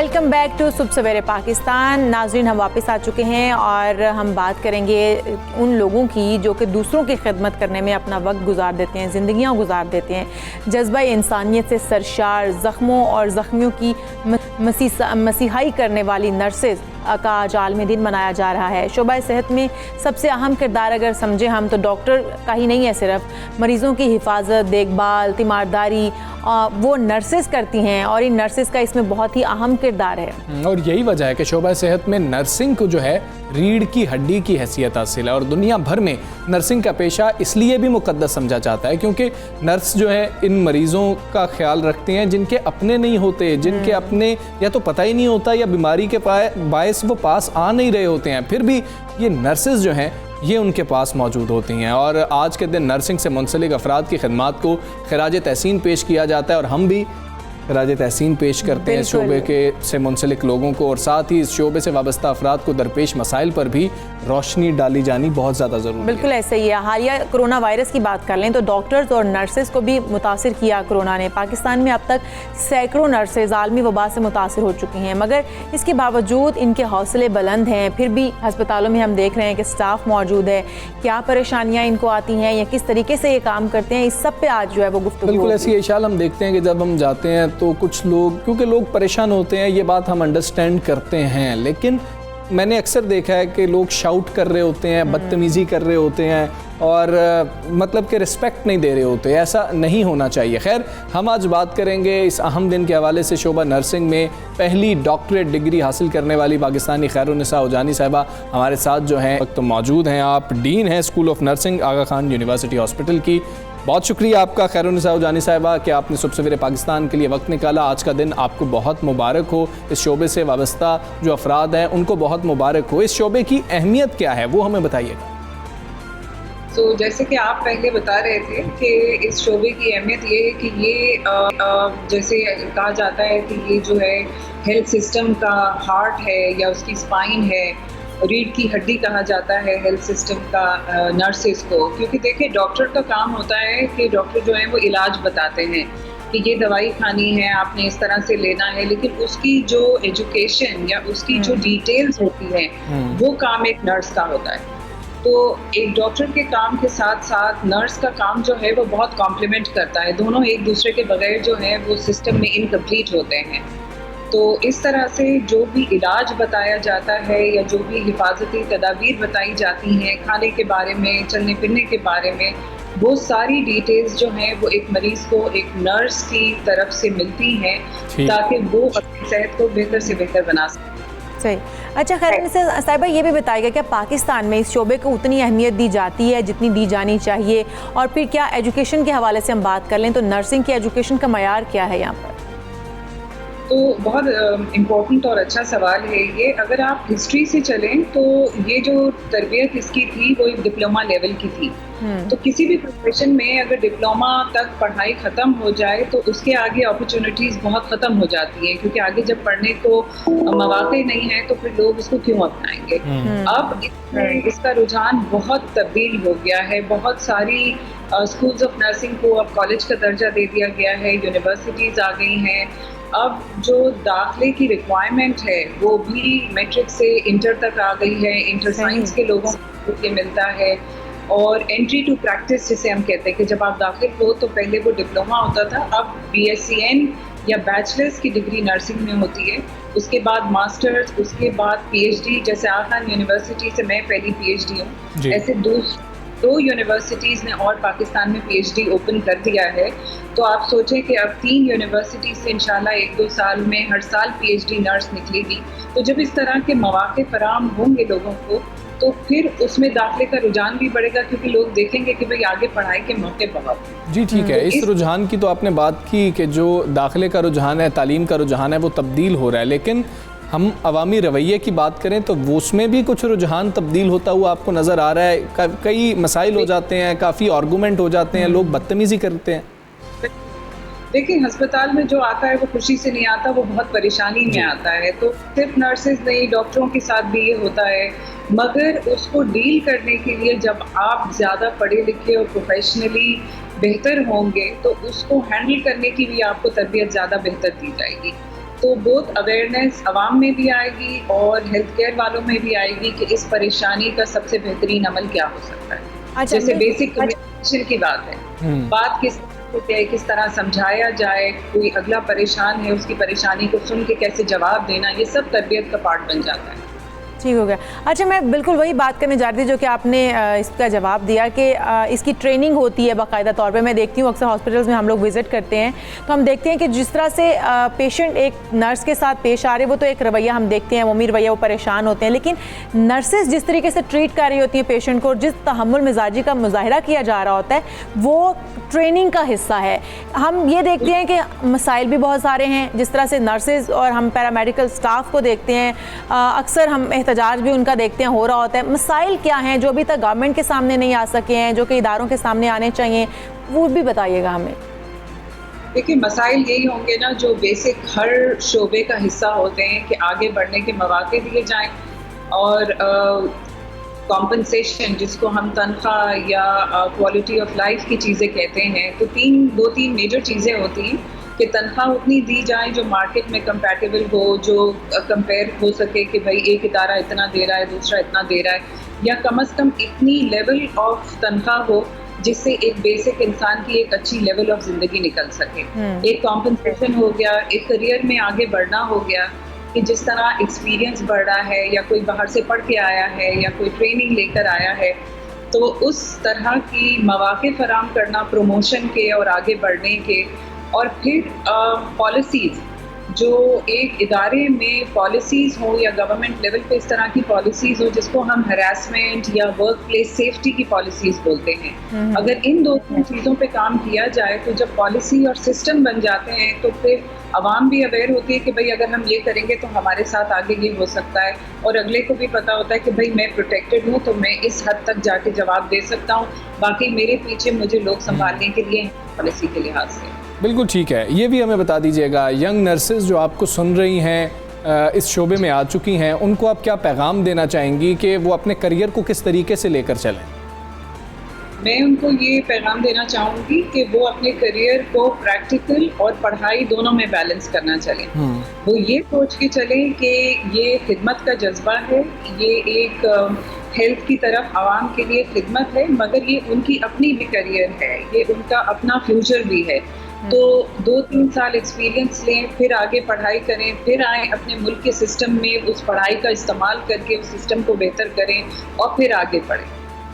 Welcome back to सुबह सवेरे पाकिस्तान। नाज़रीन, हम वापस आ चुके हैं और हम बात करेंगे उन लोगों की जो कि दूसरों की खिदमत करने में अपना वक्त गुजार देते हैं, ज़िंदगियां गुजार देते हैं। जज्बा इंसानियत से सरशार, ज़ख्मों और ज़ख्मियों की मसीहाई करने वाली नर्सेज का आज आलमी दिन मनाया जा रहा है। शोबा सेहत में सबसे अहम किरदार अगर समझे हम तो डॉक्टर का ही नहीं है, सिर्फ मरीज़ों की हिफाजत, देखभाल, तीमारदारी वो नर्सेज करती हैं और इन नर्सेज का इसमें बहुत ही अहम किरदार है। और यही वजह है कि शोबा सेहत में नर्सिंग को जो है रीढ़ की हड्डी की हैसियत हासिल है और दुनिया भर में नर्सिंग का पेशा इसलिए भी मुकद्दस समझा जाता है क्योंकि नर्स जो है इन मरीज़ों का ख्याल रखते हैं जिनके अपने नहीं होते, जिनके अपने या तो पता ही नहीं होता या बीमारी के बायस वो पास आ नहीं रहे होते हैं, फिर भी ये नर्सेज जो हैं ये उनके पास मौजूद होती हैं। और आज के दिन नर्सिंग से मुंसलिक अफराद की खिदमात को खिराज तहसीन पेश किया जाता है और हम भी खिराज तहसीन पेश करते हैं इस शोबे के से मुंसलिक लोगों को, और साथ ही इस शोबे से वाबस्ता अफराद को दरपेश मसाइल पर भी रोशनी डाली जानी बहुत ज़्यादा ज़रूरी है। बिल्कुल ऐसे ही है। हालिया कोरोना वायरस की बात कर लें तो डॉक्टर्स और नर्सेज को भी मुतासिर किया कोरोना ने। पाकिस्तान में अब तक सैकड़ों नर्सेज आलमी वबा से मुतासिर हो चुकी हैं, मगर इसके बावजूद इनके हौसले बुलंद हैं। फिर भी अस्पतालों में हम देख रहे हैं कि स्टाफ मौजूद है, क्या परेशानियाँ इनको आती हैं या किस तरीके से ये काम करते हैं, इस सब पे आज जो है वो गुफ्तगू। बिल्कुल ऐसी इशाल हम देखते हैं कि जब हम जाते हैं तो कुछ लोग, क्योंकि लोग परेशान होते हैं, ये बात हम अंडरस्टैंड करते हैं, लेकिन मैंने अक्सर देखा है कि लोग शाउट कर रहे होते हैं, बदतमीज़ी कर रहे होते हैं और मतलब कि रिस्पेक्ट नहीं दे रहे होते। ऐसा नहीं होना चाहिए। खैर, हम आज बात करेंगे इस अहम दिन के हवाले से शोबा नर्सिंग में पहली डॉक्टरेट डिग्री हासिल करने वाली पाकिस्तानी खैरुन्निसा उजानी साहिबा हमारे साथ जो हैं तो मौजूद हैं। आप डीन हैं school of nursing Aga Khan university hospital की। बहुत शुक्रिया आपका खैरुन्निसा उजानी साहिबा कि आपने सुबह सवेरे पाकिस्तान के लिए वक्त निकाला। आज का दिन आपको बहुत मुबारक हो। इस शोबे से वाबस्ता जो अफराद हैं उनको बहुत मुबारक हो। इस शोबे की अहमियत क्या है वो हमें बताइएगा। तो जैसे कि आप पहले बता रहे थे कि इस शोबे की अहमियत ये है कि ये जैसे कहा जाता है कि ये जो है हेल्थ सिस्टम का हार्ट है या उसकी स्पाइन है, रीढ़ की हड्डी कहा जाता है हेल्थ सिस्टम का नर्सेस को। क्योंकि देखिए, डॉक्टर का काम होता है कि डॉक्टर जो है वो इलाज बताते हैं कि ये दवाई खानी है, आपने इस तरह से लेना है, लेकिन उसकी जो एजुकेशन या उसकी जो डिटेल्स होती है वो काम एक नर्स का होता है। तो एक डॉक्टर के काम के साथ साथ नर्स का काम जो है वो बहुत कॉम्प्लीमेंट करता है। दोनों एक दूसरे के बगैर जो है वो सिस्टम में इनकम्प्लीट होते हैं। तो इस तरह से जो भी इलाज बताया जाता है या जो भी हिफाजती तदाबीर बताई जाती हैं, खाने के बारे में, चलने फिरने के बारे में, वो सारी डिटेल्स जो हैं वो एक मरीज़ को एक नर्स की तरफ से मिलती हैं ताकि वो अपनी सेहत को बेहतर से बेहतर बना सके। सही। अच्छा खैरुन्निसा साहिबा, ये भी बताइएगा क्या पाकिस्तान में इस शोबे को उतनी अहमियत दी जाती है जितनी दी जानी चाहिए? और फिर क्या एजुकेशन के हवाले से हम बात कर लें तो नर्सिंग की एजुकेशन का मयार क्या है यहाँ पर? तो बहुत इम्पोर्टेंट और अच्छा सवाल है ये। अगर आप हिस्ट्री से चलें तो ये जो तरबियत इसकी थी वो एक डिप्लोमा लेवल की थी। तो किसी भी प्रोफेशन में अगर डिप्लोमा तक पढ़ाई ख़त्म हो जाए तो उसके आगे अपॉर्चुनिटीज़ बहुत ख़त्म हो जाती हैं, क्योंकि आगे जब पढ़ने को मौके नहीं है तो फिर लोग इसको क्यों अपनाएंगे। अब इसका रुझान बहुत तब्दील हो गया है। बहुत सारी स्कूल्स ऑफ नर्सिंग को अब कॉलेज का दर्जा दे दिया गया है, यूनिवर्सिटीज़ आ गई हैं। अब जो दाखिले की रिक्वायरमेंट है वो भी मैट्रिक से इंटर तक आ गई है। इंटर साइंस के लोगों को ये मिलता है। और एंट्री टू प्रैक्टिस जिसे हम कहते हैं कि जब आप दाखिल हो तो पहले वो डिप्लोमा होता था, अब BSc या बैचलर्स की डिग्री नर्सिंग में होती है, उसके बाद मास्टर्स, उसके बाद PhD। जैसे आगा खान यूनिवर्सिटी से मैं पहली PhD हूँ, ऐसे दो यूनिवर्सिटीज़ ने और पाकिस्तान में PhD ओपन कर दिया है। तो आप सोचें कि अब 3 यूनिवर्सिटी से इंशाल्लाह 1-2 साल में हर साल PhD नर्स निकलेगी। तो जब इस तरह के मौके फराहम होंगे लोगों को तो फिर उसमें दाखिले का रुझान भी बढ़ेगा, क्योंकि लोग देखेंगे कि भाई आगे पढ़ाई के मौके बहुत हैं। जी ठीक है। इस रुझान की तो आपने बात की कि जो दाखिले का रुझान है, तालीम का रुझान है, वो तब्दील हो रहा है, लेकिन हम अवामी रवैये की बात करें तो वो उसमें भी कुछ रुझान तब्दील होता हुआ आपको नज़र आ रहा है। कई मसाइल हो जाते हैं, काफ़ी आर्गूमेंट हो जाते हैं, लोग बदतमीज़ी करते हैं। देखिए, अस्पताल में जो आता है वो खुशी से नहीं आता, वो बहुत परेशानी में आता है। तो सिर्फ नर्सेज नहीं, डॉक्टरों के साथ भी ये होता है। मगर उसको डील करने के लिए जब आप ज़्यादा पढ़े लिखे और प्रोफेशनली बेहतर होंगे तो उसको हैंडल करने की भी आपको तरबियत ज़्यादा बेहतर दी जाएगी। तो बहुत अवेयरनेस आवाम में भी आएगी और हेल्थ केयर वालों में भी आएगी कि इस परेशानी का सबसे बेहतरीन अमल क्या हो सकता है। अच्छा, जैसे बेसिक कम्युनिकेशन की बात है, बात किस तरह समझाया जाए, कोई अगला परेशान है उसकी परेशानी को सुन के कैसे जवाब देना, ये सब तरबियत का पार्ट बन जाता है। ठीक हो गया। अच्छा, मैं बिल्कुल वही बात करने जा रही थी जो कि आपने इसका जवाब दिया कि इसकी ट्रेनिंग होती है बाकायदा तौर पे। मैं देखती हूँ अक्सर हॉस्पिटल्स में हम लोग विज़िट करते हैं तो हम देखते हैं कि जिस तरह से पेशेंट एक नर्स के साथ पेश आ रहे, वो तो एक रवैया हम देखते हैं, उम्मीद रवैया, वो परेशान होते हैं, लेकिन नर्सेज जिस तरीके से ट्रीट कर रही होती हैं पेशेंट को और जिस तहम्मुल मिजाजी का मुजाहिरा किया जा रहा होता है वो ट्रेनिंग का हिस्सा है। हम ये देखते हैं कि मसाइल भी बहुत सारे हैं, जिस तरह से नर्सेज और हम पैरामेडिकल स्टाफ को देखते हैं, अक्सर हम एहतजाज भी उनका देखते हैं हो रहा होता है। मसाइल क्या हैं जो अभी तक गवर्नमेंट के सामने नहीं आ सके हैं, जो कि इदारों के सामने आने चाहिए, वो भी बताइएगा हमें। देखिए, मसाइल यही होंगे ना जो बेसिक हर शोबे का हिस्सा होते हैं कि आगे बढ़ने के मौके दिए जाएं और कॉम्पनसेशन, जिसको हम तनख्वाह या क्वालिटी ऑफ लाइफ की चीज़ें कहते हैं, तो दो तीन मेजर चीज़ें होती हैं कि तनख्वाह उतनी दी जाए जो मार्केट में कंपैटिबल हो, जो कंपेयर हो सके कि भाई एक इदारा इतना दे रहा है दूसरा इतना दे रहा है, या कम से कम इतनी लेवल ऑफ तनख्वाह हो जिससे एक बेसिक इंसान की एक अच्छी लेवल ऑफ ज़िंदगी निकल सके। एक कॉम्पनसेशन हो गया, एक करियर में आगे बढ़ना हो गया कि जिस तरह एक्सपीरियंस बढ़ रहा है या कोई बाहर से पढ़ के आया है या कोई ट्रेनिंग लेकर आया है, तो उस तरह की मौके फराहम करना प्रमोशन के और आगे बढ़ने के। और फिर पॉलिसीज़, जो एक इदारे में पॉलिसीज़ हो या गवर्नमेंट लेवल पे इस तरह की पॉलिसीज़ हो जिसको हम हरासमेंट या वर्क प्लेस सेफ्टी की पॉलिसीज़ बोलते हैं, अगर इन दो तीन चीज़ों पे काम किया जाए तो जब पॉलिसी और सिस्टम बन जाते हैं तो फिर आवाम भी अवेयर होती है कि भाई अगर हम ये करेंगे तो हमारे साथ आगे ये हो सकता है, और अगले को भी पता होता है कि भाई मैं प्रोटेक्टेड हूँ तो मैं इस हद तक जाके जवाब दे सकता हूँ, बाकी मेरे पीछे मुझे लोग संभालने के लिए पॉलिसी के लिहाज से। बिल्कुल ठीक है। ये भी हमें बता दीजिएगा, यंग नर्सेज जो आपको सुन रही हैं, इस शोबे में आ चुकी हैं, उनको आप क्या पैगाम देना चाहेंगी कि वो अपने करियर को किस तरीके से लेकर चलें? मैं उनको ये पैगाम देना चाहूँगी कि वो अपने करियर को प्रैक्टिकल और पढ़ाई दोनों में बैलेंस करना चलें। वो ये सोच के चलें कि ये खिदमत का जज्बा है, ये एक हेल्थ की तरफ आवाम के लिए खिदमत है, मगर ये उनकी अपनी भी करियर है, ये उनका अपना फ्यूचर भी है। तो 2-3 साल एक्सपीरियंस लें, फिर आगे पढ़ाई करें, फिर आए अपने मुल्क के सिस्टम में उस पढ़ाई का इस्तेमाल करके उस सिस्टम को बेहतर करें और फिर आगे बढ़ें।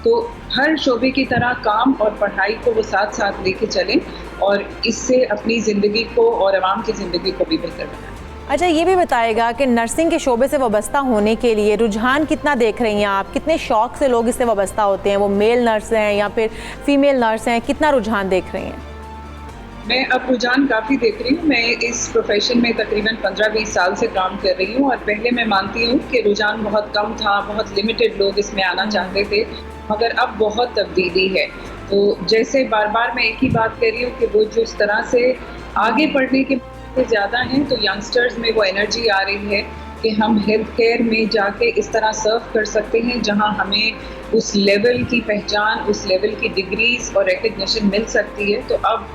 तो हर शोबे की तरह काम और पढ़ाई को वो साथ साथ लेके चलें और इससे अपनी ज़िंदगी को और आवाम की ज़िंदगी को भी बेहतर बनाएं। अच्छा, ये भी बताएगा कि नर्सिंग के शोबे से वाबस्ता होने के लिए रुझान कितना देख रही हैं आप? कितने शौक़ से लोग इससे वाबस्ता होते हैं? वो मेल नर्स हैं या फिर फीमेल नर्स हैं, कितना रुझान देख रही हैं? मैं अब रुझान काफ़ी देख रही हूँ। मैं इस प्रोफेशन में तकरीबन 15-20 साल से काम कर रही हूँ और पहले मैं मानती हूँ कि रुझान बहुत कम था, बहुत लिमिटेड लोग इसमें आना चाहते थे, मगर अब बहुत तब्दीली है। तो जैसे बार बार मैं एक ही बात कर रही हूँ कि वो जिस तरह से आगे बढ़ने के ज़्यादा हैं, तो यंगस्टर्स में वो एनर्जी आ रही है कि हम हेल्थ केयर में जाके इस तरह सर्व कर सकते हैं जहाँ हमें उस लेवल की पहचान, उस लेवल की डिग्रीज और रिकग्निशन मिल सकती है। तो अब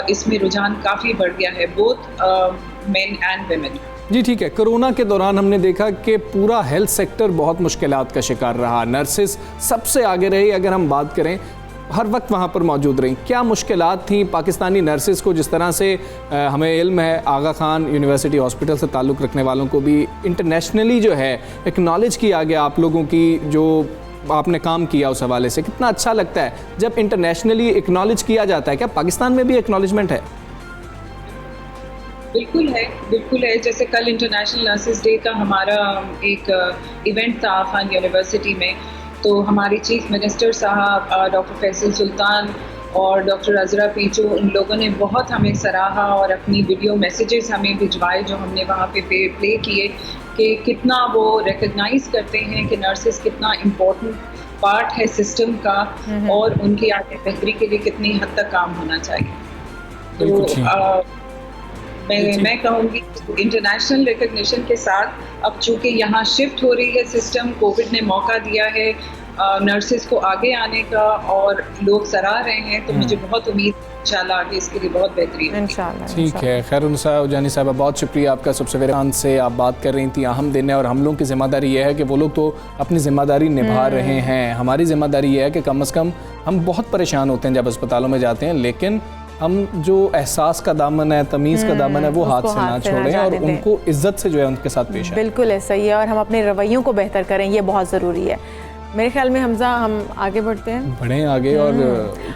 इसमें रुझान काफ़ी बढ़ गया है, बोथ मेन एंड वेमेन। जी ठीक है। कोरोना के दौरान हमने देखा कि पूरा हेल्थ सेक्टर बहुत मुश्किलात का शिकार रहा, नर्सेस सबसे आगे रही, अगर हम बात करें हर वक्त वहाँ पर मौजूद रहीं। क्या मुश्किलात थी पाकिस्तानी नर्सेस को? जिस तरह से हमें इल्म है आगा खान यूनिवर्सिटी हॉस्पिटल से ताल्लुक़ रखने वालों को भी इंटरनेशनली जो है एक्नॉलेज किया गया, आप लोगों की जो आपने काम किया उस हवाले से कितना अच्छा लगता है जब इंटरनेशनली एक्नॉलेज किया जाता है। क्या पाकिस्तान में भी एक्नॉलेजमेंट है? बिल्कुल है, बिल्कुल है। जैसे कल इंटरनेशनल नर्सेस डे का हमारा एक इवेंट था खान यूनिवर्सिटी में, तो हमारी चीफ मिनिस्टर साहब डॉक्टर फैसल सुल्तान और डॉक्टर अजरा पीचू, उन लोगों ने बहुत हमें सराहा और अपनी वीडियो मैसेजेस हमें भिजवाए जो हमने वहाँ पे प्ले किए कि कितना वो रिकग्नाइज़ करते हैं कि नर्सेस कितना इम्पोर्टेंट पार्ट है सिस्टम का और उनकी आगे बेहतरी के लिए कितनी हद तक काम होना चाहिए। तो मैं कहूँगी इंटरनेशनल रिकग्निशन के साथ अब चूँकि यहाँ शिफ्ट हो रही है सिस्टम, कोविड ने मौका दिया है नर्सेस को आगे आने का और लोग सराह रहे हैं, तो मुझे बहुत उम्मीद इंशाल्लाह आगे इसके लिए बहुत बेहतरीन होगी। इंशाल्लाह। ठीक है। खैरुन्निसा उजानी साहबा, बहुत शुक्रिया आपका। सबसे वेरान से आप बात कर रही थी अहम दिन है और हम लोगों की ज़िम्मेदारी ये है कि वो लोग तो अपनी ज़िम्मेदारी निभा रहे हैं, हमारी ज़िम्मेदारी ये है कि कम से कम हम बहुत परेशान होते हैं जब अस्पतालों में जाते हैं, लेकिन हम जो एहसास का दामन है, तमीज़ का दामन है, वो हाथ से ना छोड़ें और उनको इज्जत से जो है उनके साथ पेश आएं। बिल्कुल ऐसा ही है, और हम अपने रवैयों को बेहतर करें, ये बहुत ज़रूरी है। मेरे ख्याल में हमजा हम आगे बढ़ते हैं, बढ़ें आगे और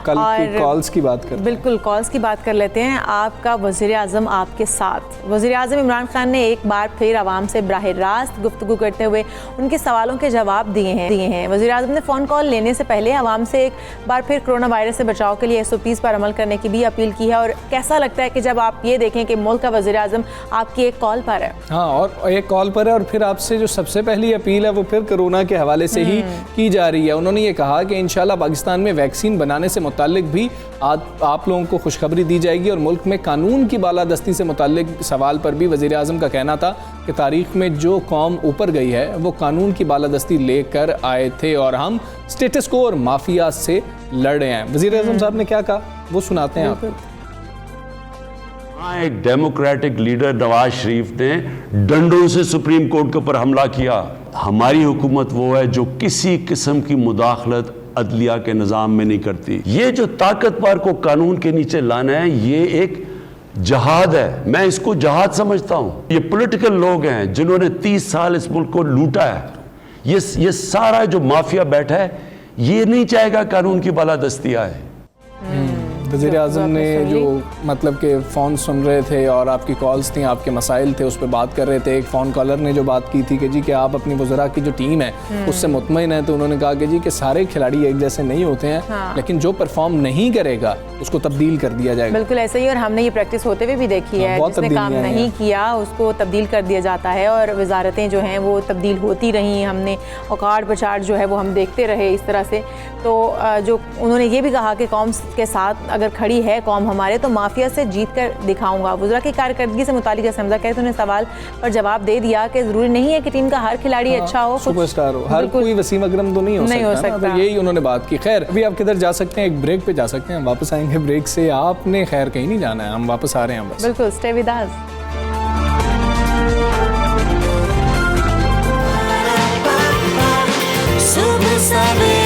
कल की कॉल्स की बात करते हैं। बिल्कुल कॉल्स की बात कर लेते हैं। आपका वज़ीर आज़म आपके साथ। वज़ीर आज़म इमरान खान ने एक बार फिर आवाम से बराह रास्त गुफ्तगू करते हुए उनके सवालों के जवाब दिए हैं। वज़ीर आज़म ने फ़ोन कॉल लेने से पहले आवाम से एक बार फिर कोरोना वायरस से बचाव के लिए SOPs पर अमल करने की भी अपील की है। और कैसा लगता है कि जब आप ये देखें कि मुल्क का वज़ीर आज़म आपकी एक कॉल पर है? हाँ, और एक कॉल पर है, और फिर आपसे जो सबसे पहली अपील है वो फिर कोरोना के हवाले से ही की जा रही है। उन्होंने ये कहा कि इंशाल्लाह पाकिस्तान में वैक्सीन बनाने से मुताल्लिक भी आप लोगों को खुशखबरी दी जाएगी, और मुल्क में कानून की बालादस्ती से मुताल्लिक सवाल पर भी वज़ीर आज़म का कहना था कि तारीख़ में जो कौम ऊपर गई है वो कानून की बालादस्ती लेकर आए थे और हम स्टेटस को और माफिया से लड़ रहे हैं। वज़ीर आज़म साहब ने क्या कहा वो सुनाते हैं आपको। एक डेमोक्रेटिक लीडर नवाज शरीफ ने डंडों से सुप्रीम कोर्ट के ऊपर हमला किया। हमारी हुकूमत वो है जो किसी किस्म की मुदाखलत अदलिया के निज़ाम में नहीं करती। ये जो ताकतवर को कानून के नीचे लाना है, ये एक जहाद है, मैं इसको जहाद समझता हूँ। ये पॉलिटिकल लोग हैं जिन्होंने 30 साल इस मुल्क को लूटा है। ये सारा जो माफिया बैठा है, ये नहीं चाहेगा कानून की बालादस्ती आए। वज़ीर आज़म ने जो मतलब कि फ़ोन सुन रहे थे और आपकी कॉल्स थी, आपके मसाइल थे, उस पर बात कर रहे थे। एक फ़ोन कॉलर ने जो बात की थी कि जी कि आप अपनी वज़रा की जो टीम है उससे मुतमईन है, तो उन्होंने कहा कि जी कि सारे खिलाड़ी एक जैसे नहीं होते हैं, लेकिन जो परफॉर्म नहीं करेगा उसको तब्दील कर दिया जाएगा। बिल्कुल ऐसा ही, और हमने ये प्रैक्टिस होते हुए भी देखी है। जिसने काम नहीं किया उसको तब्दील कर दिया जाता है, और वजारतें जो हैं वो तब्दील होती रही। हमने औकाड़ पछाड़ जो है वो हम देखते रहे इस तरह से। तो जो उन्होंने ये भी कहा कि कौम के साथ अगर खड़ी है कौम हमारे, तो माफिया से जीत कर दिखाऊंगा। वज़रा की कारकर्दगी से मुतालिक समझा कहे तो उन्हें सवाल पर जवाब दे दिया कि ज़रूरी नहीं है कि टीम का हर खिलाड़ी अच्छा हो, सुपरस्टार हो, हर कोई वसीम अकरम तो नहीं हो सकता। तो यही उन्होंने बात की। खैर, अभी आप किधर जा सकते हैं, एक ब्रेक पे जा सकते हैं, वापस आएंगे ब्रेक से। आपने खैर कहीं नहीं जाना है, हम वापस आ रहे हैं बस। बिल्कुल, स्टे विद अस। सुबह सवेरे